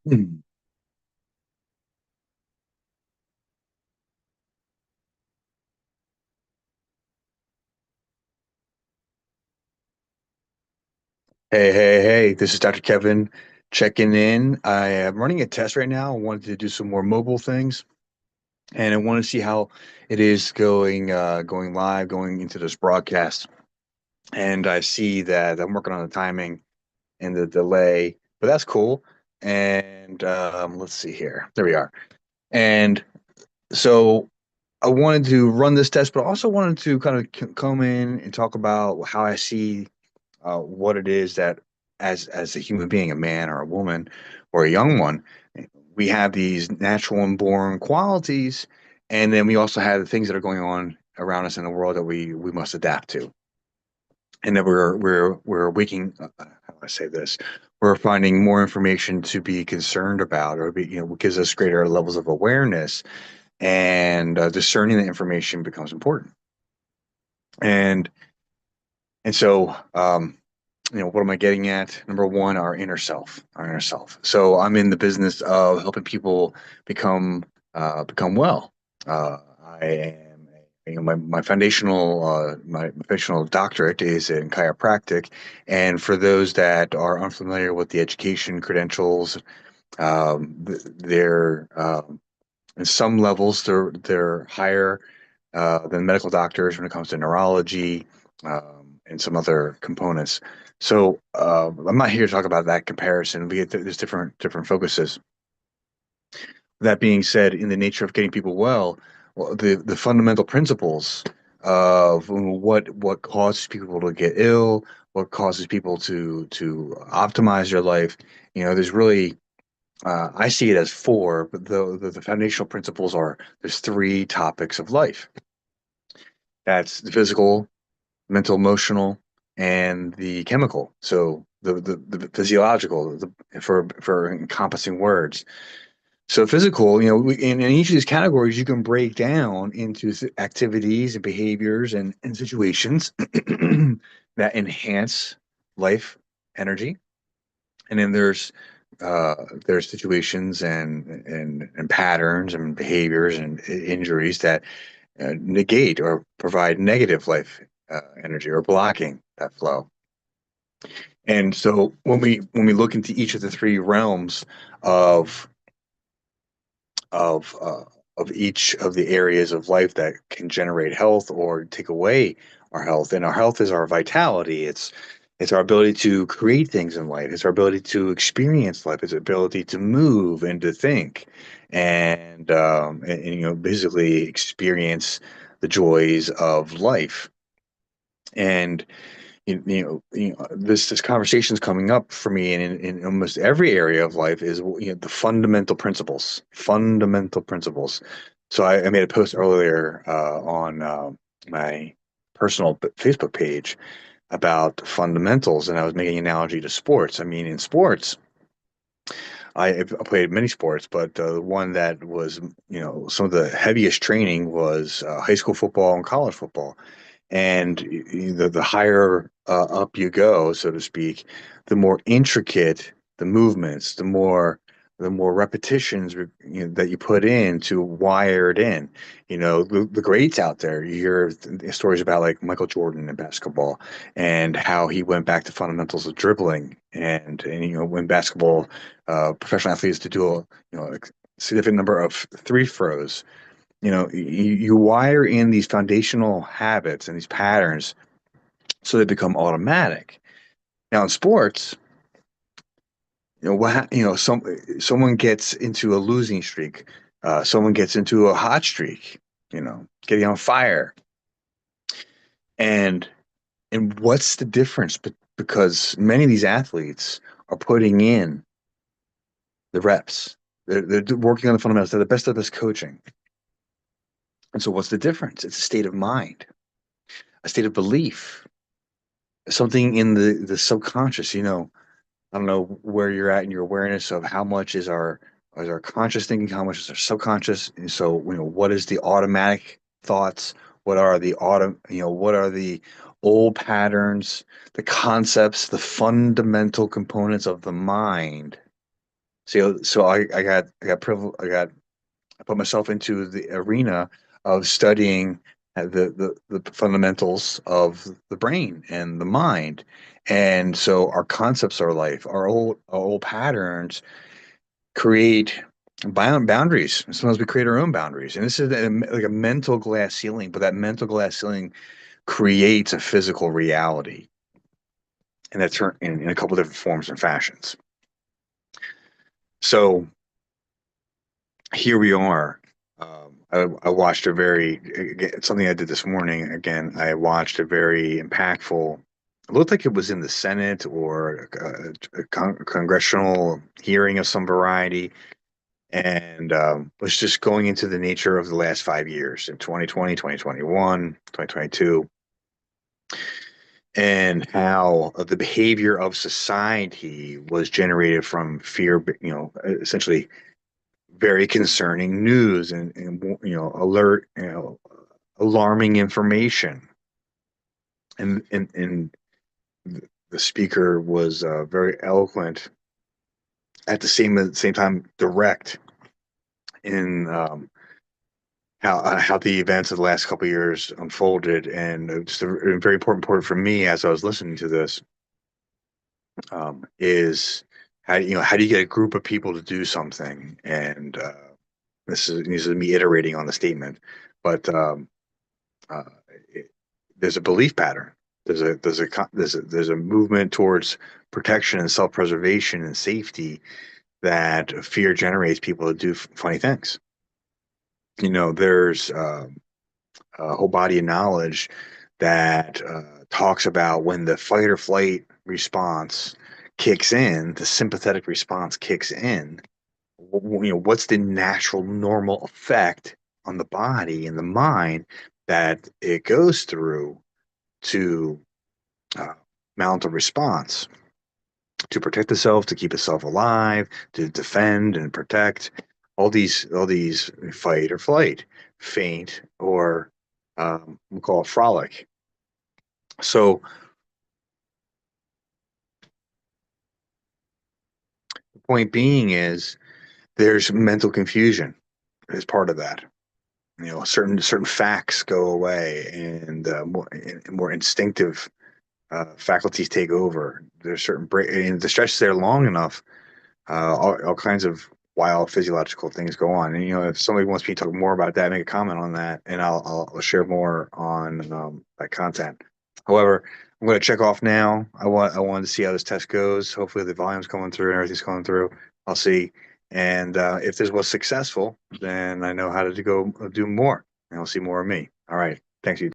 Hmm. Hey, hey, hey, this is Dr. Kevin checking in. I am running a test right now. I wanted to do some more mobile things, and I want to see how it is going live, going into this broadcast. And I see that I'm working on the timing and the delay, but that's cool. And let's see here. There we are. And so I wanted to run this test, but also wanted to kind of come in and talk about how I see what it is that as a human being, a man or a woman or a young one, we have these natural and born qualities, and then we also have the things that are going on around us in the world that we must adapt to, and that we're waking. How do I say this? We're finding more information to be concerned about, or gives us greater levels of awareness, and discerning the information becomes important. And and so, what am I getting at? Number one, our inner self. So I'm in the business of helping people become become well. I am, my foundational doctorate is in chiropractic, and for those that are unfamiliar with the education credentials, they're in some levels they're higher than medical doctors when it comes to neurology and some other components. So I'm not here to talk about that comparison. There's different focuses. That being said, in the nature of getting people well, the fundamental principles of what causes people to get ill, what causes people to optimize their life, there's really I see it as four, but the foundational principles are there's three topics of life. That's the physical, mental, emotional, and the chemical. So the physiological, for encompassing words. So physical, in each of these categories, you can break down into activities and behaviors and situations that enhance life energy. And then there's situations and patterns and behaviors and injuries that negate or provide negative life energy or blocking that flow. And so when we look into each of the three realms of of uh, of each of the areas of life that can generate health or take away our health, and our health is our vitality. It's our ability to create things in life. It's our ability to experience life. It's our ability to move and to think, and basically experience the joys of life. And this conversation is coming up for me in almost every area of life is the fundamental principles. So I made a post earlier on my personal Facebook page about fundamentals, and I was making an analogy to sports. I mean, in sports, I played many sports, but the one that was, some of the heaviest training was high school football and college football. And the higher up you go, so to speak, the more intricate the movements, the more repetitions that you put in to wire it in. The greats out there, you hear stories about like Michael Jordan in basketball and how he went back to fundamentals of dribbling and when basketball professional athletes to do a significant number of free throws. You wire in these foundational habits and these patterns so they become automatic. Now in sports, someone gets into a losing streak, someone gets into a hot streak, getting on fire, and what's the difference? Because many of these athletes are putting in the reps. They're working on the fundamentals. They're the best of this coaching. And so what's the difference? It's a state of mind, a state of belief, something in the subconscious. I don't know where you're at in your awareness of how much is our conscious thinking, how much is our subconscious. And so, what is the automatic thoughts? What are the old patterns, the concepts, the fundamental components of the mind So I put myself into the arena of studying the fundamentals of the brain and the mind. And so our concepts of life, our old patterns create boundaries. Sometimes we create our own boundaries. And this is like a mental glass ceiling, but that mental glass ceiling creates a physical reality. And that's in a couple different forms and fashions. So here we are. I watched a something I did this morning. Again, I watched a very impactful. It looked like it was in the Senate or a congressional hearing of some variety, and was just going into the nature of the last 5 years in 2020, 2021, 2022, and how the behavior of society was generated from fear, essentially very concerning news and alarming information. And the speaker was very eloquent, at the same time direct in how the events of the last couple of years unfolded. And just a very important part for me as I was listening to this, is how do you get a group of people to do something? And this is me iterating on the statement, but uh, it, there's a belief pattern. There's a movement towards protection and self-preservation and safety that fear generates people to do funny things. There's a whole body of knowledge that talks about when the fight or flight response kicks in, the sympathetic response kicks in. What's the natural, normal effect on the body and the mind that it goes through to uh, mount a response to protect itself, to keep itself alive, to defend and protect. All these fight or flight, faint, or we call it frolic. So the point being is there's mental confusion as part of that. Certain facts go away, and more instinctive faculties take over. There's and the stretch there long enough, all kinds of wild physiological things go on. And if somebody wants me to talk more about that, make a comment on that, and I'll share more on that content. However, I'm going to check off now. I wanted to see how this test goes. Hopefully, the volume's coming through and everything's coming through. I'll see. And if this was successful, then I know how to go do more, and I'll see more of me. All right. Thanks, you.